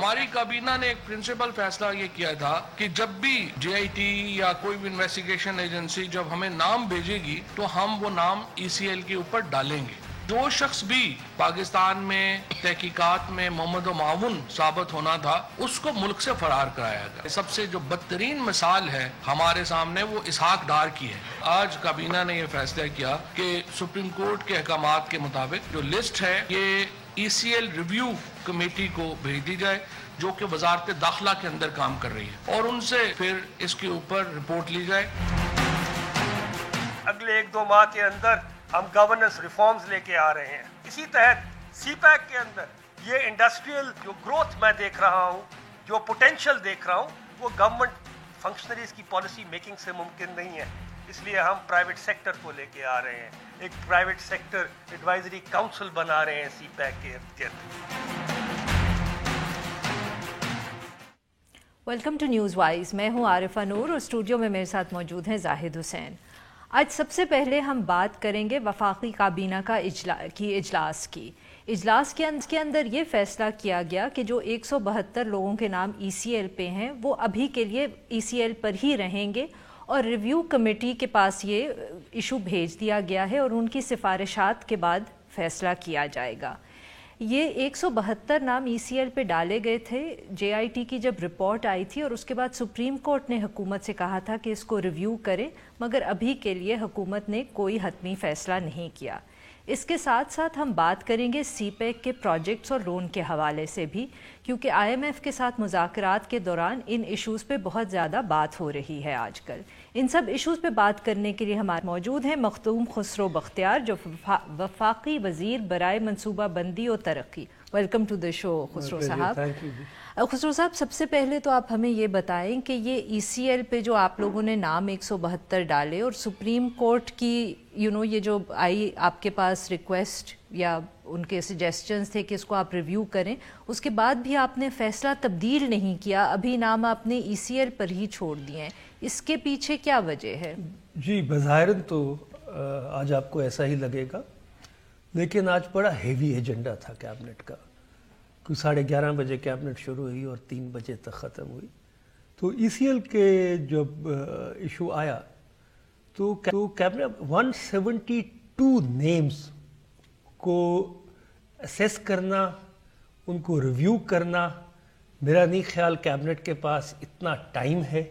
ہماری کابینہ نے ایک پرنسپل فیصلہ یہ کیا تھا کہ جب بھی JIT یا کوئی بھی انویسٹیگیشن ایجنسی جب ہمیں نام بھیجے گی تو ہم وہ نام ECL کے اوپر ڈالیں گے. جو شخص بھی پاکستان میں تحقیقات میں محمد و معاون ثابت ہونا تھا اس کو ملک سے فرار کرایا گیا. سب سے جو بدترین مثال ہے ہمارے سامنے وہ اسحاق ڈار کی ہے. آج کابینہ نے یہ فیصلہ کیا کہ سپریم کورٹ کے احکامات کے مطابق جو لسٹ ہے یہ ECL ریویو کمیٹی کو بھیج دی جائے جو کہ وزارت داخلہ کے اندر کام کر رہی ہے اور ان سے پھر اس کے اوپر رپورٹ لی جائے. اگلے 1-2 ماہ کے اندر ہم گورننس ریفارمز لے کے آ رہے ہیں. اسی تحت CPEC کے اندر یہ انڈسٹریل جو گروتھ میں دیکھ رہا ہوں, جو پوٹینشیل دیکھ رہا ہوں, وہ گورنمنٹ فنکشنریز کی پالیسی میکنگ سے ممکن نہیں ہے. اس لیے ہم پرائیویٹ سیکٹر کو لے کے آ رہے ہیں, ایک پرائیویٹ سیکٹر ایڈوائزری کاؤنسل بنا رہے ہیں CPEC کے ارد. Welcome to News Wise. میں ہوں عارفہ نور اور اسٹوڈیو میں میرے ساتھ موجود ہیں زاہد حسین. آج سب سے پہلے ہم بات کریں گے وفاقی کابینہ کا اجلاس کی. اجلاس کے اندر یہ فیصلہ کیا گیا کہ جو 172 لوگوں کے نام ECL پہ ہیں وہ ابھی کے لیے ECL پر ہی رہیں گے اور ریویو کمیٹی کے پاس یہ ایشو بھیج دیا گیا ہے اور ان کی سفارشات کے بعد فیصلہ کیا جائے گا. یہ 172 نام ECL پہ ڈالے گئے تھے. JIT کی جب رپورٹ آئی تھی اور اس کے بعد سپریم کورٹ نے حکومت سے کہا تھا کہ اس کو ریویو کرے, مگر ابھی کے لیے حکومت نے کوئی حتمی فیصلہ نہیں کیا. اس کے ساتھ ساتھ ہم بات کریں گے CPEC کے پروجیکٹس اور لون کے حوالے سے بھی, کیونکہ IMF کے ساتھ مذاکرات کے دوران ان ایشوز پہ بہت زیادہ بات ہو رہی ہے آج کل. ان سب ایشوز پہ بات کرنے کے لیے ہمارے موجود ہیں مختوم خسرو بختیار جو وفاقی وزیر برائے منصوبہ بندی و ترقی. ویلکم ٹو دا شو خسرو صاحب. خسرو صاحب, سب سے پہلے تو آپ ہمیں یہ بتائیں کہ یہ ECL پہ جو آپ لوگوں نے نام 172 ڈالے اور سپریم کورٹ کی یہ جو آئی آپ کے پاس ریکویسٹ یا ان کے سجیسچنز تھے کہ اس کو آپ ریویو کریں, اس کے بعد بھی آپ نے فیصلہ تبدیل نہیں کیا, ابھی نام آپ نے ECL پر ہی چھوڑ دیے ہیں. اس کے پیچھے کیا وجہ ہے؟ جی, بظاہر تو آج آپ کو ایسا ہی لگے گا, لیکن آج بڑا ہیوی ایجنڈا تھا کیبنٹ کا. کوئی 11:30 بجے کیبنٹ شروع ہوئی اور 3 بجے تک ختم ہوئی. تو ECL کے جب ایشو آیا تو کیبنٹ 172 نیمز کو اسیس کرنا, ان کو ریویو کرنا, میرا نہیں خیال کیبنٹ کے پاس اتنا ٹائم ہے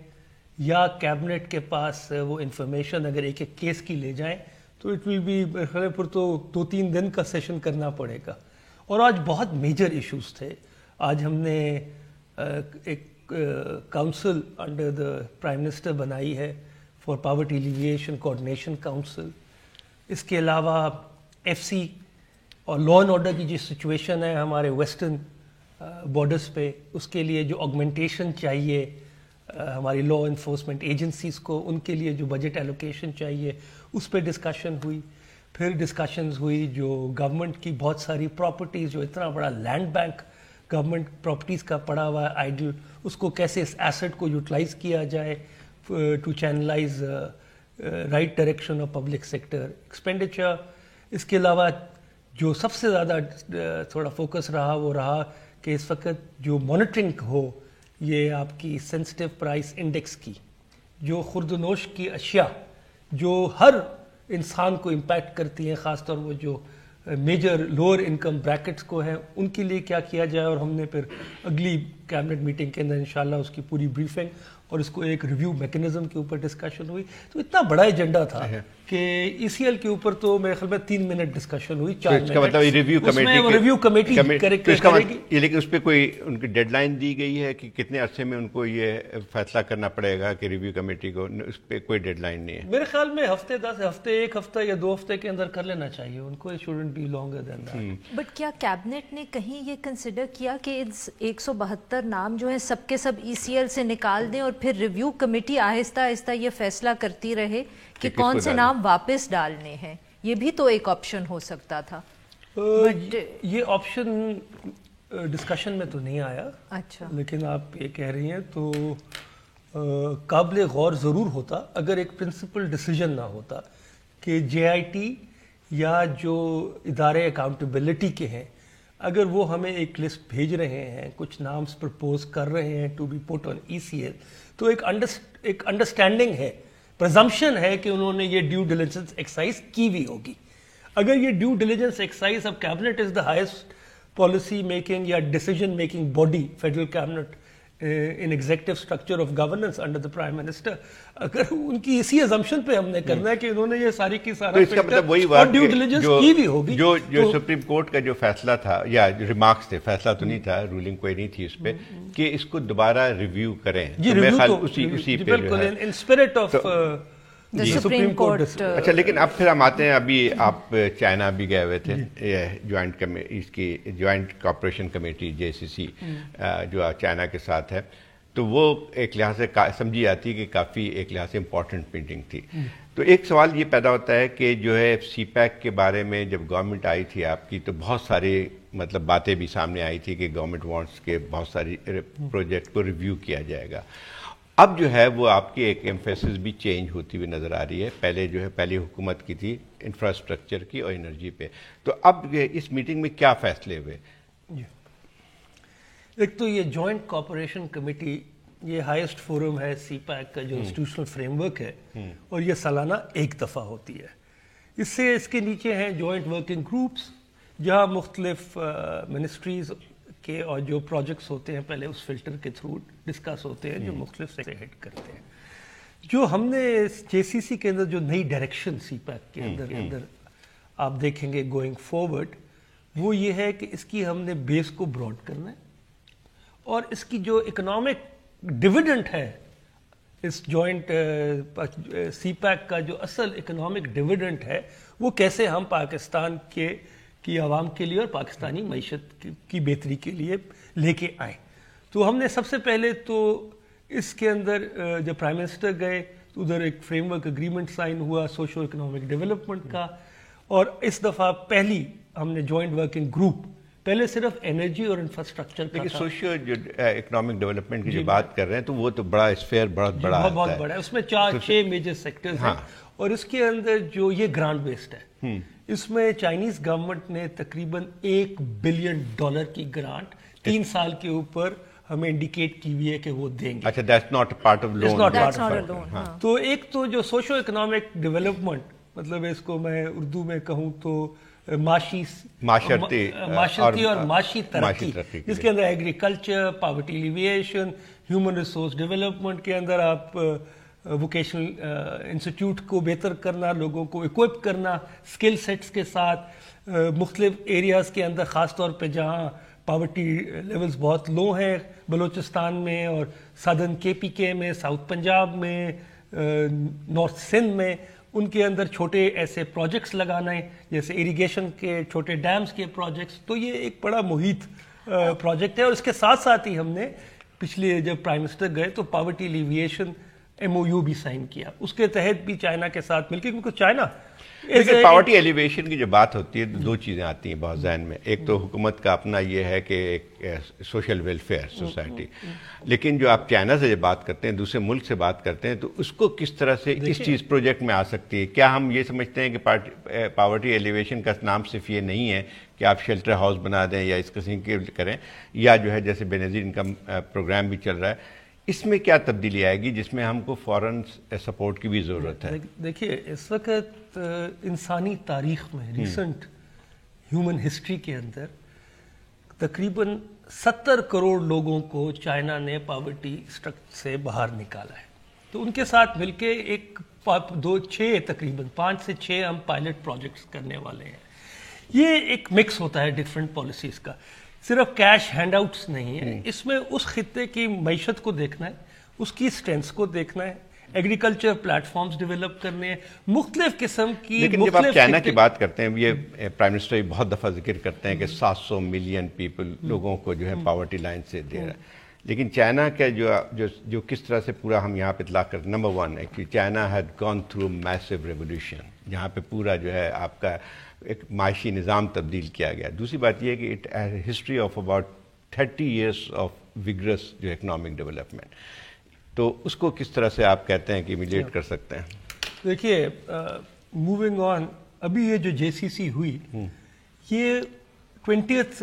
یا کیبنٹ کے پاس وہ انفارمیشن اگر ایک کیس کی لے جائیں تو اٹ ول بی پھر تو 2-3 دن کا سیشن کرنا پڑے گا. اور آج بہت میجر ایشوز تھے. آج ہم نے ایک council under the prime minister بنائی ہے for poverty alleviation coordination council. اس کے علاوہ FC اور لا اینڈ آرڈر کی جو سچویشن ہے ہمارے ویسٹرن بارڈرز پہ, اس کے لیے جو آگمنٹیشن چاہیے ہماری لا انفورسمنٹ ایجنسیز کو, ان کے لیے جو بجٹ ایلوکیشن چاہیے اس پہ ڈسکشن ہوئی. پھر ڈسکشنز ہوئی جو گورنمنٹ کی بہت ساری پراپرٹیز, جو اتنا بڑا لینڈ بینک گورنمنٹ پراپرٹیز کا پڑا ہوا ہے آئیڈل, اس کو کیسے اس ایسٹ کو یوٹیلائز کیا جائے to channelise right direction of public sector expenditure. اس کے علاوہ جو سب سے زیادہ تھوڑا فوکس رہا وہ رہا کہ اس وقت جو مانیٹرنگ ہو یہ آپ کی سینسٹیو پرائس انڈیکس کی, جو خورد و نوش کی اشیاء جو ہر انسان کو امپیکٹ کرتی ہیں, خاص طور وہ جو میجر لوور انکم بریکٹس کو ہیں, ان کے لیے کیا کیا جائے. اور ہم نے پھر اگلی کیبنٹ میٹنگ کے اندر انشاءاللہ اس کی پوری بریفنگ اور اس کو ایک ریویو میکنزم کے اوپر ڈسکشن ہوئی. تو اتنا بڑا ایجنڈا تھا کہ ECL کے اوپر تو میرے خیال میں 3 منٹ ڈسکشن ہوئی, 4 منٹ. اس کا مطلب ریویو کمیٹی کرے گی. لیکن اس پہ کوئی ان کی ڈیڈ لائن دی گئی ہے کہ کتنے عرصے میں ان کو یہ فیصلہ کرنا پڑے گا کہ ریویو کمیٹی کو, اس پہ کوئی ڈیڈ لائن نہیں ہے؟ میرے خیال میں ایک ہفتہ یا 2 ہفتے کے اندر کر لینا چاہیے ان کو. It shouldn't be longer than that. But کیا کیبنٹ نے کہیں یہ کنسیڈر کیا کہ 172 نام جو ہیں سب کے سب ECL سے نکال دیں اور پھر ریویو کمیٹی آہستہ آہستہ یہ فیصلہ کرتی رہے کہ کون سے نام واپس ڈالنے ہیں؟ یہ بھی تو ایک آپشن ہو سکتا تھا. یہ آپشن ڈسکشن میں تو نہیں آیا. اچھا, لیکن آپ یہ کہہ رہی ہیں تو قابل غور ضرور ہوتا اگر ایک پرنسپل ڈیسیجن نہ ہوتا کہ JIT یا جو ادارے اکاؤنٹیبلٹی کے ہیں اگر وہ ہمیں ایک لسٹ بھیج رہے ہیں, کچھ نامز پرپوز کر رہے ہیں to be put on ECL, تو ایک انڈرسٹینڈنگ ہے, پرزمپشن ہے کہ انہوں نے یہ ڈیو ڈیلیجنس ایکسرسائز کی ہوئی ہوگی. اگر یہ ڈیو ڈیلیجنس ایکسرسائز, اب cabinet is the highest policy making یا decision making body, federal cabinet in executive structure of governance under the prime minister, اگر ان کی اسی ازمپشن پہ ہم نے کرنا ہے کہ انہوں نے یہ ساری کی سارا اس کا مطلب وہی بات ڈیو ڈیلیجنس کی بھی ہوگی. جو سپریم کورٹ کا جو فیصلہ تھا یا ریمارکس تھے, فیصلہ تو نہیں تھا, رولنگ کوئی نہیں تھی اس پہ, کہ اس کو دوبارہ ریویو کریں. جی اسی پہ بالکل ان اسپرٹ آف سپریم کورٹ. اچھا, لیکن اب پھر ہم آتے ہیں, ابھی آپ چائنا بھی گئے ہوئے تھے, اس کی جوائنٹ کوآپریشن کمیٹی JCC جو چائنا کے ساتھ ہے, تو وہ ایک لحاظ سے سمجھی جاتی ہے کہ کافی ایک لحاظ سے امپورٹنٹ میٹنگ تھی. تو ایک سوال یہ پیدا ہوتا ہے کہ جو ہے CPEC کے بارے میں جب گورنمنٹ آئی تھی آپ کی, تو بہت ساری مطلب باتیں بھی سامنے آئی تھی کہ گورنمنٹ وانٹس کے بہت ساری پروجیکٹ کو ریویو کیا جائے گا. اب جو ہے وہ آپ کی ایک ایمفیسس بھی چینج ہوتی ہوئی نظر آ رہی ہے. پہلے جو ہے پہلی حکومت کی تھی انفراسٹرکچر کی اور انرجی پہ, تو اب اس میٹنگ میں کیا فیصلے ہوئے؟ ایک تو یہ جوائنٹ کوآپریشن کمیٹی, یہ ہائیسٹ فورم ہے CPEC کا جو انسٹیٹیوشنل فریم ورک ہے, اور یہ سالانہ ایک دفعہ ہوتی ہے. اس کے نیچے ہیں جوائنٹ ورکنگ گروپس, جہاں مختلف منسٹریز کے اور جو پروجیکٹس ہوتے ہیں پہلے اس فلٹر کے تھرو ڈسکس ہوتے ہیں, جو مختلف سے ہیڈ کرتے ہیں. جو ہم نے JCC کے اندر جو نئی ڈائریکشن CPEC کے اندر آپ دیکھیں گے گوئنگ فارورڈ, وہ یہ ہے کہ اس کی ہم نے بیس کو براڈ کرنا ہے, اور اس کی جو اکنامک ڈویڈنٹ ہے, اس جوائنٹ CPEC کا جو اصل اکنامک ڈویڈنٹ ہے, وہ کیسے ہم پاکستان کی عوام کے لیے اور پاکستانی معیشت کی بہتری کے لیے لے کے آئیں. تو ہم نے سب سے پہلے تو اس کے اندر جب پرائم منسٹر گئے تو ادھر ایک فریم ورک اگریمنٹ سائن ہوا سوشو اکنامک ڈیولپمنٹ کا, اور اس دفعہ پہلی ہم نے جوائنٹ ورکنگ گروپ, پہلے صرف انرجی اور انفراسٹرکچر کا تھا. سوشو جو اکنامک ڈیولپمنٹ کی جو بات کر رہے ہیں, تو وہ تو بڑا اسفیئر بہت بڑا ہے, اس میں 4-6 میجر سیکٹرز ہیں, اور اس کے اندر جو یہ گرانٹ بیسڈ ہے, اس میں چائنیز گورنمنٹ نے تقریباً $1 بلین کی گرانٹ 3 سال کے اوپر ہمیں انڈیکیٹ کی ہوئی ہے کہ وہ دیں گے. اچھا, that's not part of loan. تو ایک تو جو سوشو اکنامک ڈیولپمنٹ, مطلب اس کو میں اردو میں کہوں تو معاشرتی اور معاشی ترقی, جس کے اندر agriculture, poverty alleviation, human resource development کے اندر آپ ووکیشنل انسٹیٹیوٹ کو بہتر کرنا, لوگوں کو اکوپ کرنا اسکل سیٹس کے ساتھ مختلف ایریاز کے اندر, خاص طور پہ جہاں پاورٹی لیولز بہت لو ہیں, بلوچستان میں اور سدرن KPK میں, ساؤتھ پنجاب میں, نارتھ سندھ میں, ان کے اندر چھوٹے ایسے پروجیکٹس لگانا ہے جیسے اریگیشن کے چھوٹے ڈیمز کے پروجیکٹس. تو یہ ایک بڑا محیط پروجیکٹ ہے. اور اس کے ساتھ ساتھ ہی ہم نے پچھلے جب پرائم منسٹر گئے تو پاورٹی ایلیویشن MOU بھی سائن کیا, اس کے تحت بھی چائنا کے ساتھ مل کے, کیونکہ چائنا لیکن پاورٹی ایلیویشن کی جو بات ہوتی ہے, 2 چیزیں آتی ہیں بہت ذہن میں. ایک تو حکومت کا اپنا یہ ہے کہ ایک سوشل ویلفیئر سوسائٹی, لیکن جو آپ چائنا سے بات کرتے ہیں, دوسرے ملک سے بات کرتے ہیں, تو اس کو کس طرح سے اس چیز پروجیکٹ میں آ سکتی ہے؟ کیا ہم یہ سمجھتے ہیں کہ پاورٹی ایلیویشن کا نام صرف یہ نہیں ہے کہ آپ شیلٹر ہاؤس بنا دیں یا اس قسم کے کریں, یا جو ہے جیسے بے نظیر انکم پروگرام بھی چل رہا ہے, اس میں کیا تبدیلی آئے گی جس میں ہم کو فوراً سپورٹ کی بھی ضرورت ہے؟ دیکھیے, اس وقت انسانی تاریخ میں ریسنٹ ہیومن ہسٹری کے اندر تقریباً 70 کروڑ لوگوں کو چائنا نے پاورٹی اسٹرکچر سے باہر نکالا ہے. تو ان کے ساتھ مل کے ایک 5 سے 6 ہم پائلٹ پروجیکٹس کرنے والے ہیں. یہ ایک مکس ہوتا ہے ڈفرینٹ پالیسیز کا, صرف کیش ہینڈ آؤٹس نہیں ہے, اس میں اس خطے کی معیشت کو دیکھنا ہے, اس کی اسٹرینتھس کو دیکھنا ہے, ایگریکلچر پلیٹ فارمز ڈیولپ کرنے ہیں, مختلف قسم کی. لیکن جب آپ چائنا کی بات کرتے ہیں, یہ پرائم منسٹر بھی بہت دفعہ ذکر کرتے ہیں کہ 700 ملین پیپل لوگوں کو جو ہے پاورٹی لائن سے دے رہا ہے, لیکن چائنا کا جو کس طرح سے پورا ہم یہاں پہ اطلاق کرتے ہیں, number 1 actually China had gone through میسو ریولیوشن, جہاں پہ پورا جو ہے آپ کا ایک معاشی نظام تبدیل کیا گیا. دوسری بات یہ ہے کہ it has a history of about 30 years of vigorous جو اکنامک ڈیولپمنٹ. تو اس کو کس طرح سے آپ کہتے ہیں کہ امیلیٹ کر سکتے ہیں؟ دیکھیے, موونگ آن, ابھی یہ جو JCC ہوئی, یہ 20th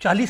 40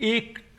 $1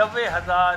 90,000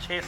6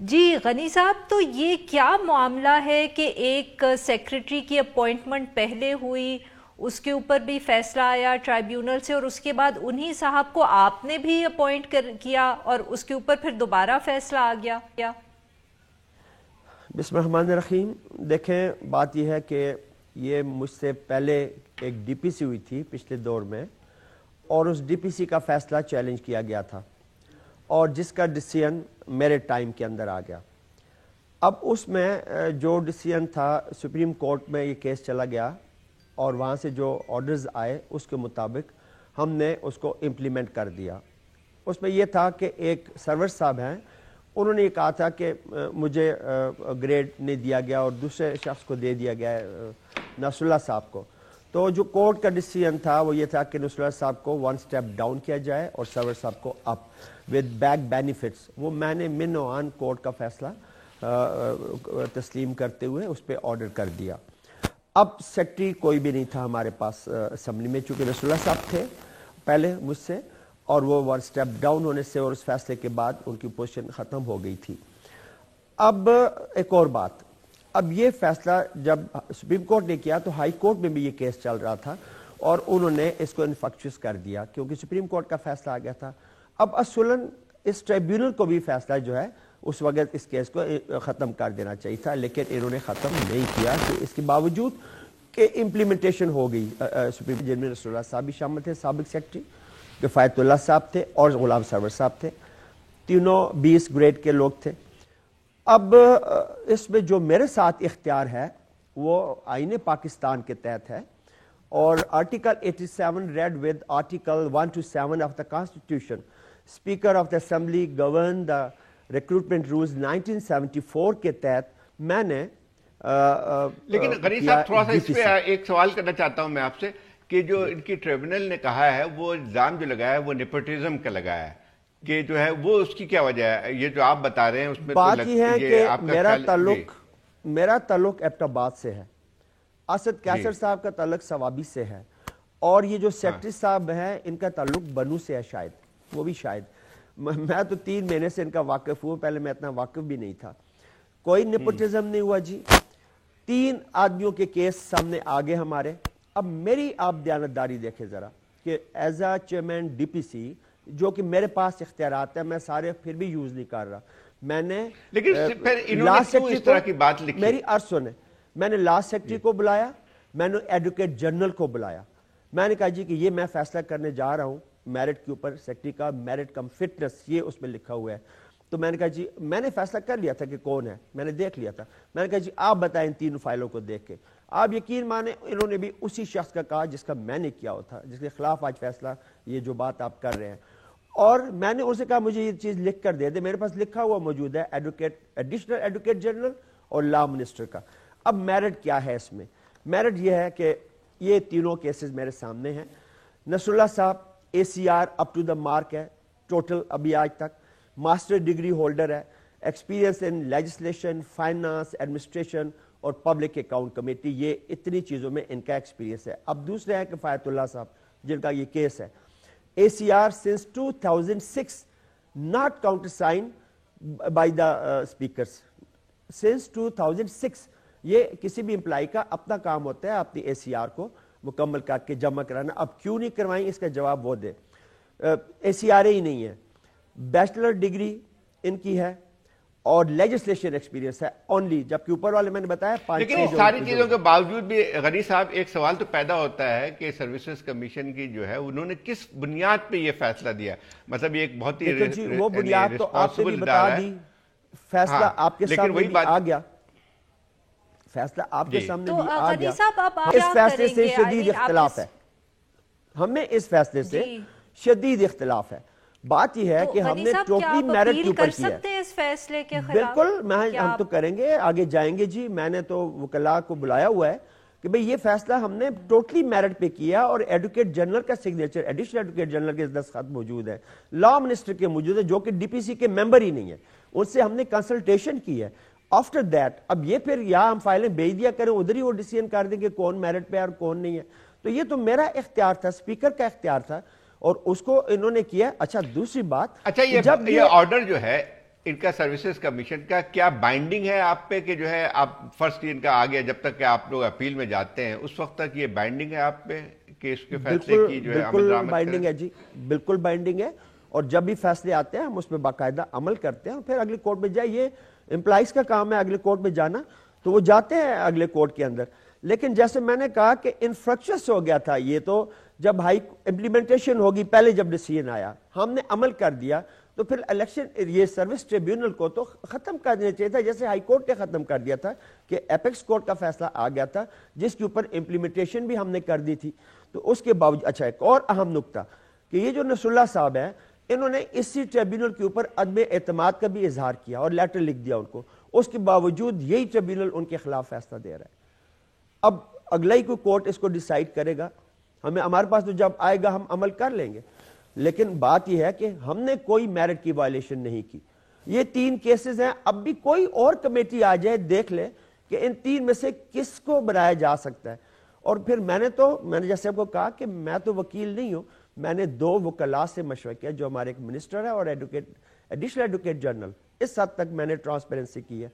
جی غنی صاحب، تو یہ کیا معاملہ ہے کہ ایک سیکریٹری کی اپوائنٹمنٹ پہلے ہوئی، اس کے اوپر بھی فیصلہ آیا ٹرائیبیونل سے، اور اس کے بعد انہی صاحب کو آپ نے بھی اپوائنٹ کیا اور اس کے اوپر پھر دوبارہ فیصلہ آ گیا کیا؟ بسم اللہ الرحمن الرحیم. دیکھیں بات یہ ہے کہ یہ مجھ سے پہلے ایک ڈی پی سی ہوئی تھی پچھلے دور میں، اور اس ڈی پی سی کا فیصلہ چیلنج کیا گیا تھا اور جس کا ڈیسیژن میرے ٹائم کے اندر آ گیا. اب اس میں جو ڈیسیژن تھا سپریم کورٹ میں یہ کیس چلا گیا اور وہاں سے جو آرڈرز آئے اس کے مطابق ہم نے اس کو امپلیمنٹ کر دیا. اس میں یہ تھا کہ ایک سرور صاحب ہیں، انہوں نے یہ کہا تھا کہ مجھے گریڈ نہیں دیا گیا اور دوسرے شخص کو دے دیا گیا نصر اللہ صاحب کو. تو جو کورٹ کا ڈیسیژن تھا وہ یہ تھا کہ نصر اللہ صاحب کو 1 سٹیپ ڈاؤن کیا جائے اور سرور صاحب کو اپ ود بیک بینیفٹس. وہ میں نے من و عن کورٹ کا فیصلہ تسلیم کرتے ہوئے اس پہ آرڈر کر دیا. اب سیکٹری کوئی بھی نہیں تھا ہمارے پاس اسمبلی میں، چونکہ نصر اللہ صاحب تھے پہلے مجھ سے، اور وہ 1 سٹیپ ڈاؤن ہونے سے اور اس فیصلے کے بعد ان کی پوزیشن ختم ہو گئی تھی. اب ایک اور بات، اب یہ فیصلہ جب سپریم کورٹ نے کیا تو ہائی کورٹ میں بھی یہ کیس چل رہا تھا اور انہوں نے اس کو انفیکچوس کر دیا کیونکہ سپریم کورٹ کا فیصلہ آ گیا تھا. اب اصولاً اس ٹریبیونل کو بھی فیصلہ جو ہے اس وقت اس کیس کو ختم کر دینا چاہیے تھا، لیکن انہوں نے ختم نہیں کیا. کہ اس کے باوجود کہ امپلیمنٹیشن ہو گئی، سپریم جن میں رسول اللہ صاحب بھی شامل تھے، سابق سیکرٹری کفایت اللہ صاحب تھے اور غلام سرور صاحب تھے، تینوں 20 گریڈ کے لوگ تھے. اب اس میں جو میرے ساتھ اختیار ہے وہ آئین پاکستان کے تحت ہے اور article 87 read with article 1 to 7 of the constitution. Speaker of the assembly govern the recruitment rules 1974 کے تحت میں نے لیکن غنی صاحب تھوڑا سا اس پہ ایک سوال کرنا چاہتا ہوں میں آپ سے کہ جو ان کی ٹریبونل نے کہا ہے وہ الزام جو لگایا ہے وہ نیپوٹزم کا لگایا ہے کہ جو ہے وہ اس کی کیا وجہ ہے؟ یہ جو آپ بتا رہے ہیں اس میں بات یہ ہے کہ میرا تعلق ایبٹ آباد سے ہے، اسد کیسر صاحب کا تعلق ثوابی سے ہے، اور یہ جو سیکرٹری صاحب ہیں ان کا تعلق بنو سے ہے، شاید وہ بھی شاید. میں تو 3 مہینے سے ان کا واقف ہوں، پہلے میں اتنا واقف بھی نہیں تھا. کوئی نیپوٹزم نہیں ہوا جی. 3 آدمیوں کے کیس سامنے آگے ہمارے. اب میری آپ دیانتداری دیکھیں ذرا کہ as a chairman D P C جو کہ میرے پاس اختیارات ہیں میں سارے پھر بھی یوز نہیں کر رہا. میں نے لیکن پھر انہوں نے کیوں اس طرح کی بات لکھی؟ میری عرض سنیں، میں نے لا سیکرٹری کو بلایا، میں نے ایڈوکیٹ جنرل کو بلایا، میں نے کہا جی کہ یہ میں فیصلہ کرنے جا رہا ہوں میرٹ کے اوپر، سیکرٹری کا میرٹ کم فٹنس یہ اس میں لکھا ہوا ہے. تو میں نے کہا جی میں نے فیصلہ کر لیا تھا کہ کون ہے، میں نے دیکھ لیا تھا. میں نے کہا جی آپ بتائیں 3 فائلوں کو دیکھ کے. آپ یقین مانیں انہوں نے بھی اسی شخص کا کہا جس کا میں نے کیا ہوا تھا، جس کے خلاف آج فیصلہ یہ جو بات آپ کر رہے ہیں. اور میں نے ان سے کہا مجھے یہ چیز لکھ کر دے دے، میرے پاس لکھا ہوا موجود ہے ایڈیشنل ایڈوکیٹ جنرل اور لا منسٹر کا. اب میرٹ کیا ہے اس میں؟ میرٹ یہ ہے کہ یہ تینوں کیسز میرے سامنے ہیں. نصر اللہ صاحب ACR up to the mark ہے ٹوٹل ابھی آج تک، ماسٹر ڈگری ہولڈر ہے، experience in legislation, finance, administration اور پبلک اکاؤنٹ کمیٹی، یہ اتنی چیزوں میں ان کا ایکسپیرینس ہے. اب دوسرے ہیں کفایت اللہ صاحب جن کا یہ کیس ہے. ACR since 2006 not countersigned by the speakers since 2006. یہ کسی بھی امپلائی کا اپنا کام ہوتا ہے اپنی ACR کو مکمل کر کے جمع کرانا. اب کیوں نہیں کروائیں اس کا جواب وہ دے. ACR ہی نہیں ہے، بیچلر ڈگری ان کی ہے اور لیجسلیشن ایکسپیرینس ہے اونلی، جبکہ اوپر والے میں نے بتایا 5. لیکن اس ساری چیزوں کے باوجود بھی غنی صاحب ایک سوال تو پیدا ہوتا ہے کہ سروسز کمیشن کی جو ہے انہوں نے کس بنیاد پہ یہ فیصلہ دیا؟ مطلب یہ ایک بہت ہی وہ بنیاد تو آپ سے بھی بتا دی، فیصلہ آپ کے سامنے بھی آ گیا، فیصلہ آپ کے سامنے بھی آ گیا. اس فیصلے سے شدید اختلاف ہے، ہمیں اس فیصلے سے شدید اختلاف ہے. بات یہ ہے کہ ہم نے ٹوٹلی میرٹ کے اوپر کیا ہے. اس فیصلے کے خلاف بالکل ہم تو کریں گے، آگے جائیں گے جی. میں نے تو وکلاء کو بلایا ہوا ہے کہ بھئی یہ فیصلہ ہم نے ٹوٹلی میرٹ پہ کیا اور ایڈوکیٹ جنرل کا سگنیچر، ایڈیشنل ایڈوکیٹ جنرل کے دستخط موجود ہے، لا منسٹر کے موجود ہے جو کہ ڈی پی سی کے ممبر ہی نہیں ہے، ان سے ہم نے کنسلٹیشن کی ہے. آفٹر دیٹ اب یہ پھر یا ہم فائلیں بھیج دیا کریں ادھر ہی وہ ڈیسیژن کر دیں کہ کون میرٹ پہ اور کون نہیں ہے. تو یہ تو میرا اختیار تھا، اسپیکر کا اختیار تھا اور اس کو انہوں نے کیا. اچھا دوسری بات، اچھا یہ آرڈر جو ہے ان کا سروسز کمیشن کا کیا بائنڈنگ ہے آپ پہ کہ جو ہے آپ فرسٹ ان کا آ گیا جب تک کہ آپ لوگ اپیل میں جاتے ہیں اس وقت تک یہ بائنڈنگ ہے آپ پہ کہ اس کے فیصلے کی جو ہے عمل درآمد بائنڈنگ ہے جی، بالکل بائنڈنگ ہے، اور جب بھی فیصلے آتے ہیں ہم اس پہ باقاعدہ عمل کرتے ہیں اور پھر اگلی کورٹ میں جائے. یہ امپلائیز کا کام ہے اگلے کورٹ میں جانا، تو وہ جاتے ہیں اگلے کورٹ کے اندر. لیکن جیسے میں نے کہا کہ انفراسٹرکچر ہو گیا تھا، یہ تو جب ہائی امپلیمنٹیشن ہوگی، پہلے جب ڈیسیژن آیا ہم نے عمل کر دیا، تو پھر الیکشن یہ سروس ٹریبیونل کو تو ختم کر دینا چاہیے تھا، جیسے ہائی کورٹ نے ختم کر دیا تھا کہ ایپیکس کورٹ کا فیصلہ آ گیا تھا جس کے اوپر امپلیمنٹیشن بھی ہم نے کر دی تھی. تو اس کے باوجود اچھا ایک اور اہم نقطہ کہ یہ جو نصر اللہ صاحب ہیں انہوں نے اسی ٹریبیونل کے اوپر عدم اعتماد کا بھی اظہار کیا اور لیٹر لکھ دیا ان کو، اس کے باوجود یہی ٹریبیونل ان کے خلاف فیصلہ دے رہا ہے. اب اگلا ہی کوئی کورٹ اس کو ڈیسائیڈ کرے گا، ہمارے پاس تو جب آئے گا ہم عمل کر لیں گے. لیکن بات یہ ہے کہ ہم نے کوئی میرٹ کی وائلیشن نہیں کی. یہ 3 کیسز ہیں، اب بھی کوئی اور کمیٹی آ جائے دیکھ لے کہ ان 3 میں سے کس کو بنایا جا سکتا ہے. اور پھر میں نے جیسے آپ کو کہا کہ میں تو وکیل نہیں ہوں، میں نے 2 وکلاء سے مشورہ کیا جو ہمارے ایک منسٹر ہے اور ایڈیشنل ایڈوکیٹ جنرل. اس حد تک میں نے ٹرانسپیرنسی کی ہے.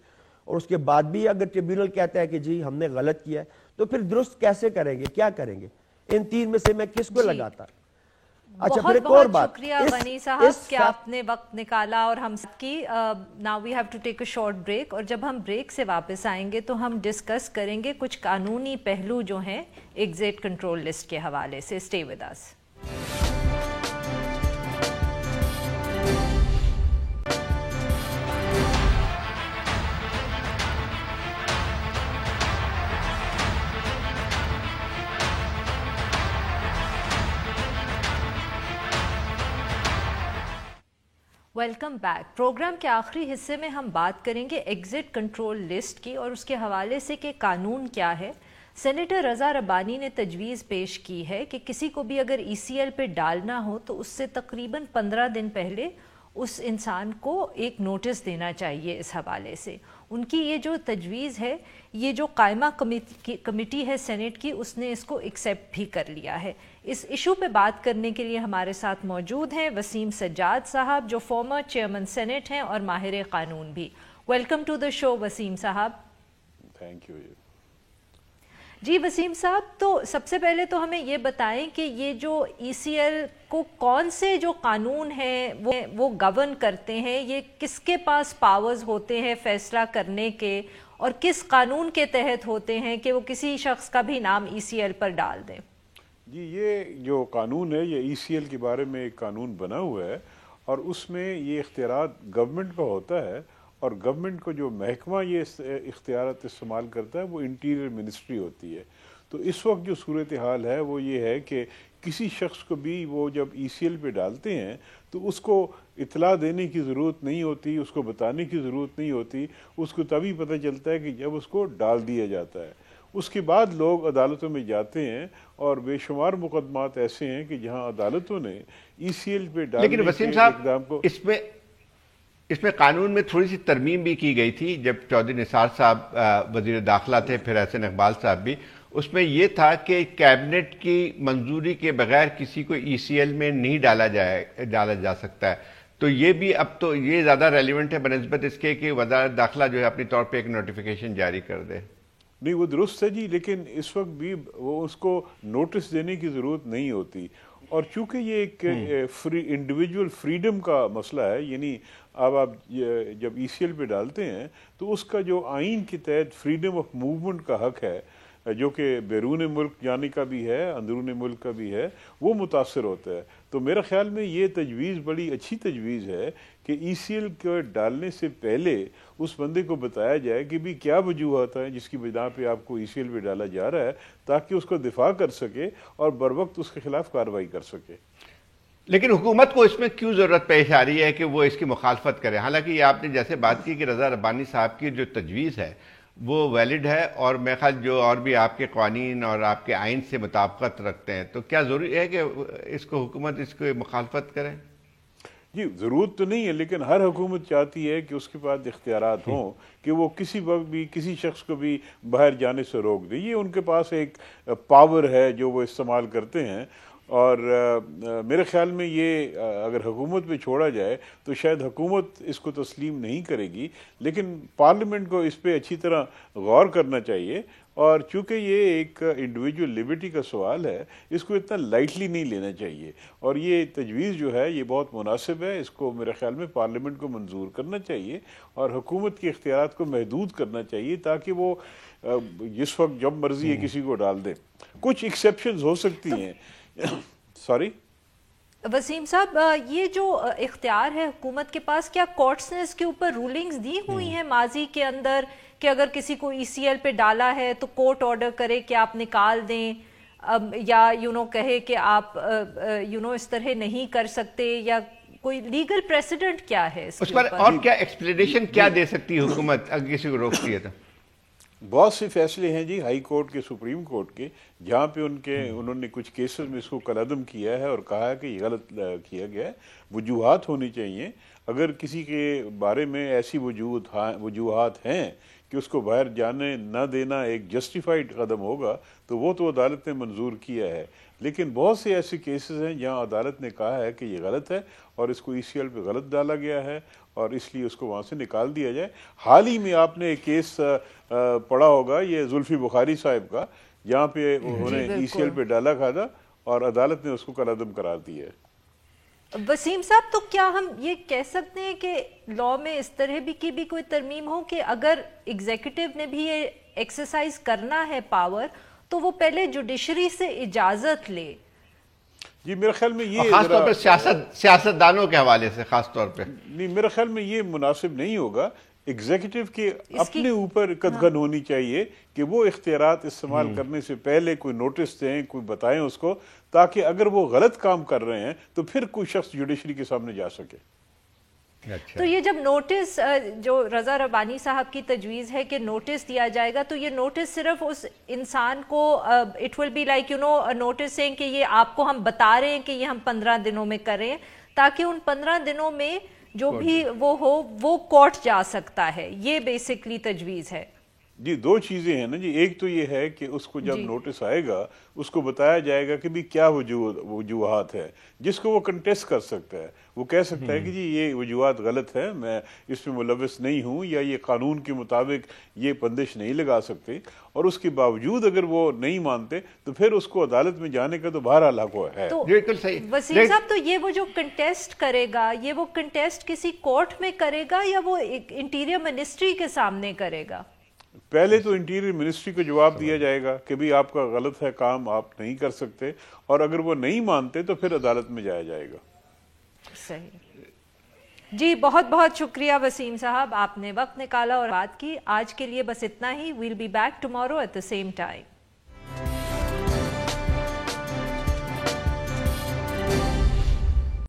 اور اس کے بعد بھی اگر ٹریبیونل کہتا ہے کہ جی ہم نے غلط کیا ہے تو پھر درست کیسے کریں گے، کیا کریں گے؟ ان 3 میں سے میں کس کو لگاتا؟ اچھا پھر ایک اور بات، شکریہ غنی صاحب کہ آپ نے وقت نکالا اور ہم سب کی. Now we have to take a short break, اور جب ہم بریک سے واپس آئیں گے تو ہم ڈسکس کریں گے کچھ قانونی پہلو جو ہیں ایگزٹ کنٹرول لسٹ کے حوالے سے. Stay with us. Welcome back. Programme کے آخری حصے میں ہم بات کریں گے ایگزٹ کنٹرول لسٹ کی اور اس کے حوالے سے کہ قانون کیا ہے. سینیٹر رضا ربانی نے تجویز پیش کی ہے کہ کسی کو بھی اگر ای سی ایل پہ ڈالنا ہو تو اس سے تقریباً 15 دن پہلے اس انسان کو ایک نوٹس دینا چاہیے. اس حوالے سے ان کی یہ جو تجویز ہے، یہ جو قائمہ کمیٹی ہے سینیٹ کی، اس نے اس کو ایکسیپٹ بھی کر لیا ہے. اس ایشو پہ بات کرنے کے لیے ہمارے ساتھ موجود ہیں وسیم سجاد صاحب جو فارمر چیئرمین سینیٹ ہیں اور ماہر قانون بھی. ویلکم ٹو دا شو وسیم صاحب. Thank you. جی وسیم صاحب، تو سب سے پہلے تو ہمیں یہ بتائیں کہ یہ جو ای سی ایل کو کون سے جو قانون ہیں وہ گورن کرتے ہیں، یہ کس کے پاس پاورز ہوتے ہیں فیصلہ کرنے کے، اور کس قانون کے تحت ہوتے ہیں کہ وہ کسی شخص کا بھی نام ای سی ایل پر ڈال دیں؟ جی یہ جو قانون ہے یہ ای سی ایل کے بارے میں ایک قانون بنا ہوا ہے، اور اس میں یہ اختیارات گورنمنٹ کا ہوتا ہے، اور گورنمنٹ کو جو محکمہ یہ اختیارات استعمال کرتا ہے وہ انٹیریئر منسٹری ہوتی ہے. تو اس وقت جو صورتحال ہے وہ یہ ہے کہ کسی شخص کو بھی وہ جب ای سی ایل پہ ڈالتے ہیں تو اس کو اطلاع دینے کی ضرورت نہیں ہوتی، اس کو بتانے کی ضرورت نہیں ہوتی. اس کو تبھی پتہ چلتا ہے کہ جب اس کو ڈال دیا جاتا ہے. اس کے بعد لوگ عدالتوں میں جاتے ہیں، اور بے شمار مقدمات ایسے ہیں کہ جہاں عدالتوں نے ای سی ایل پہ ڈالنے لیکن وسیم صاحب اس میں قانون میں تھوڑی سی ترمیم بھی کی گئی تھی جب چودھری نثار صاحب وزیر داخلہ تھے، پھر احسن اقبال صاحب بھی. اس میں یہ تھا کہ کیبنٹ کی منظوری کے بغیر کسی کو ای سی ایل میں نہیں ڈالا جا سکتا ہے. تو یہ بھی اب تو یہ زیادہ ریلیونٹ ہے بنسبت اس کے کہ وزارت داخلہ جو ہے اپنی طور پہ ایک نوٹیفیکیشن جاری کر دے. نہیں وہ درست ہے جی، لیکن اس وقت بھی وہ اس کو نوٹس دینے کی ضرورت نہیں ہوتی. اور چونکہ یہ ایک انڈیویجول فریڈم کا مسئلہ ہے، یعنی اب آپ جب ای سی ایل پہ ڈالتے ہیں تو اس کا جو آئین کے تحت فریڈم آف موومنٹ کا حق ہے، جو کہ بیرون ملک جانے کا بھی ہے، اندرون ملک کا بھی ہے، وہ متاثر ہوتا ہے. تو میرا خیال میں یہ تجویز بڑی اچھی تجویز ہے کہ ای سی ایل کو ڈالنے سے پہلے اس بندے کو بتایا جائے کہ بھی کیا وجوہات ہیں جس کی بنا پہ آپ کو ای سی ایل پہ ڈالا جا رہا ہے، تاکہ اس کو دفاع کر سکے اور بروقت اس کے خلاف کارروائی کر سکے. لیکن حکومت کو اس میں کیوں ضرورت پیش آ رہی ہے کہ وہ اس کی مخالفت کرے؟ حالانکہ یہ آپ نے جیسے بات کی کہ رضا ربانی صاحب کی جو تجویز ہے وہ ویلڈ ہے، اور میرے خیال جو اور بھی آپ کے قوانین اور آپ کے آئین سے مطابقت رکھتے ہیں، تو کیا ضروری ہے کہ اس کو حکومت اس کو مخالفت کرے؟ جی ضرورت تو نہیں ہے، لیکن ہر حکومت چاہتی ہے کہ اس کے پاس اختیارات ہوں کہ وہ کسی وقت بھی کسی شخص کو بھی باہر جانے سے روک دے. یہ ان کے پاس ایک پاور ہے جو وہ استعمال کرتے ہیں. اور میرے خیال میں یہ اگر حکومت پہ چھوڑا جائے تو شاید حکومت اس کو تسلیم نہیں کرے گی، لیکن پارلیمنٹ کو اس پہ اچھی طرح غور کرنا چاہیے، اور چونکہ یہ ایک انڈیویجول لبرٹی کا سوال ہے اس کو اتنا لائٹلی نہیں لینا چاہیے، اور یہ تجویز جو ہے یہ بہت مناسب ہے، اس کو میرے خیال میں پارلیمنٹ کو منظور کرنا چاہیے اور حکومت کے اختیارات کو محدود کرنا چاہیے تاکہ وہ جس وقت جب مرضی ہے کسی کو ڈال دے۔ کچھ ایکسیپشنز ہو سکتی ہیں۔ سوری وسیم صاحب، یہ جو اختیار ہے حکومت کے پاس، کیا کورٹس نے اس کے اوپر رولنگز دی ہوئی ہیں ماضی کے اندر کہ اگر کسی کو ای سی ایل پہ ڈالا ہے تو کورٹ آرڈر کرے کہ آپ نکال دیں، یا کہے کہ آپ اس طرح نہیں کر سکتے، یا کوئی لیگل پریسیڈنٹ کیا ہے اس پر؟ اور کیا ایکسپلینیشن کیا دے سکتی ہے حکومت اگر کسی کو روکتی ہے تو؟ بہت سے فیصلے ہیں جی، ہائی کورٹ کے، سپریم کورٹ کے، جہاں پہ انہوں نے کچھ کیسز میں اس کو کالعدم کیا ہے اور کہا ہے کہ یہ غلط کیا گیا ہے۔ وجوہات ہونی چاہیے، اگر کسی کے بارے میں ایسی وجوہات ہیں کہ اس کو باہر جانے نہ دینا ایک جسٹیفائڈ قدم ہوگا تو وہ تو عدالت نے منظور کیا ہے، لیکن بہت سے ایسے کیسز ہیں جہاں عدالت نے کہا ہے کہ یہ غلط ہے اور اس کو ای سی ایل پہ غلط ڈالا گیا ہے اور اس لیے اس کو وہاں سے نکال دیا جائے۔ حال ہی میں آپ نے ایک کیس پڑھا ہوگا، یہ زلفی بخاری صاحب کا، جہاں پہ انہوں نے ای سی ایل پہ ڈالا کھا تھا اور عدالت نے اس کو کالعدم قرار دیا ہے۔ وسیم صاحب، تو کیا ہم یہ کہہ سکتے ہیں کہ لاء میں اس طرح کی بھی کوئی ترمیم ہو کہ اگر ایگزیکٹو نے بھی یہ ایکسرسائز کرنا ہے پاور تو وہ پہلے جوڈیشری سے اجازت لے؟ جی میرے خیال میں یہ خاص طور پہ سیاستدانوں کے حوالے سے خاص طور پہ نہیں، میرے خیال میں یہ مناسب نہیں ہوگا۔ ایگزیکٹو کے اپنے اوپر قدغن ہونی چاہیے کہ وہ اختیارات استعمال کرنے سے پہلے کوئی نوٹس دیں، کوئی بتائیں اس کو، تاکہ اگر وہ غلط کام کر رہے ہیں تو پھر کوئی شخص جوڈیشری کے سامنے جا سکے۔ تو یہ جب نوٹس، جو رضا ربانی صاحب کی تجویز ہے کہ نوٹس دیا جائے گا، تو یہ نوٹس صرف اس انسان کو it will be like noticing کہ یہ آپ کو ہم بتا رہے ہیں کہ یہ ہم 15 دنوں میں کریں، تاکہ ان 15 دنوں میں جو بھی وہ ہو وہ کورٹ جا سکتا ہے، یہ بیسکلی تجویز ہے۔ جی دو چیزیں ہیں نا جی، ایک تو یہ ہے کہ اس کو جب نوٹس آئے گا اس کو بتایا جائے گا کہ بھی کیا وجوہات ہے جس کو وہ کنٹیسٹ کر سکتا ہے، وہ کہہ سکتا ہے کہ جی یہ وجوہات غلط ہے، میں اس میں ملوث نہیں ہوں، یا یہ قانون کے مطابق یہ بندش نہیں لگا سکتے، اور اس کے باوجود اگر وہ نہیں مانتے تو پھر اس کو عدالت میں جانے کا تو بہرحال حق ہے۔ بالکل صحیح وسیم صاحب، تو یہ وہ جو کنٹیسٹ کرے گا، یہ وہ کنٹیسٹ کسی کورٹ میں کرے گا یا وہ انٹیریئر منسٹری کے سامنے کرے گا؟ پہلے تو انٹیریئر منسٹری کو جواب دیا جائے گا کہ بھی آپ کا غلط ہے کام، آپ نہیں کر سکتے، اور اگر وہ نہیں مانتے تو پھر عدالت میں جایا جائے گا۔ صحیح جی، بہت بہت شکریہ وسیم صاحب، آپ نے وقت نکالا اور بات کی۔ آج کے لیے بس اتنا ہی۔ We'll be back tomorrow at the same time.